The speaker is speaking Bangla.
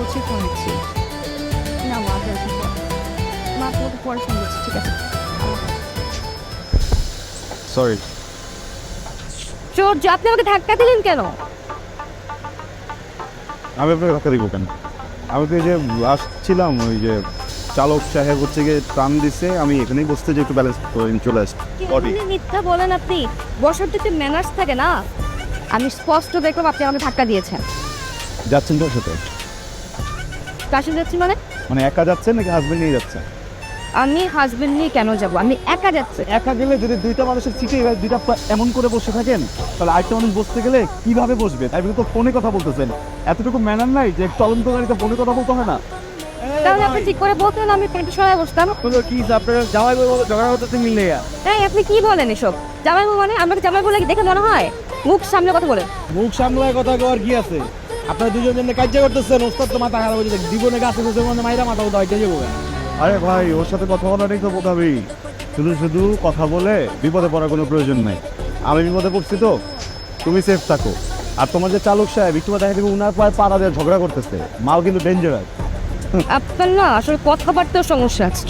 করছি ফোন দিচ্ছি না মা মা তোমাকে পরে ফোন দিচ্ছি ঠিক আছে সরি। চোর আপনি আমাকে ধাক্কা দিলেন কেন? আমি আপনাকে ধাক্কা দিব কেন? আমি তো এই যে আসছিলাম, ওই যে চালক সাহেব হচ্ছে গিয়ে টান দিছে, আমি এখানেই বসতে যে একটু ব্যালেন্স করে চলে আসছি। আপনি মিথ্যা বলেন, আপনি বসার তো একটু ম্যানার্স থাকে না। আমি স্পষ্ট দেখলাম আপনি আমাকে ধাক্কা দিয়েছেন। যাচ্ছেন তোর সাথে? কার সাথে যাচ্ছি মানে? মানে একা যাচ্ছেন নাকি হাজবেন্ড নিয়ে যাচ্ছেন? আমি হাজবেন্ড নিয়ে কেন যাব? আমি একা যাচ্ছি। একা গেলে যদি দুইটা মানুষের সিটে দুইটা এমন করে বসে থাকেন, তাহলে আরেকটা মানুষ বসতে গেলে কিভাবে বসবে? তাই তো ফোনে কথা বলতেছেন, এতটুকু ম্যানার নাই যে চলন্ত গাড়িতে ফোনে কথা বলতে হয় না? তাহলে আপনি ঠিক করে বলতেন আমি পেটে সরাই বসতাম। কি আপনার জামাই ঝগড়া হতে মিলে? তাই আপনি কি বলেন এসব? জামাই বউ মানে আমাকে জামাই বলে দেখে মনে হয়? মুখ সামনে কথা বলেন। মুখ সামলায় কথা কওয়ার কি আছে? আপনারা দুজন জন্য কাজ করতেছেন, ওস্তাদ তো মাথা খারাপ হয়ে যাচ্ছে, জীবনে গাছে গাছে মধ্যে মাইরা মাথা উঠা হইতে যাবো। আরে ভাই, ওর সাথে কথা বলাটাই তো বোকাবি। শুধু শুধু কথা বলে বিপদে পড়ার কোনো প্রয়োজন নাই। আমি বিপদে পড়ছি তো, তুমি সেফ থাকো। আর তোমার যে চালক সাহেব একটু দেখা দেবে উনার পায়ে পাড়া দিয়ে ঝগড়া করতেছে, মাল কিন্তু ডেঞ্জারাস। আপনার না আসলে কথাবার্তার সমস্যা আছে।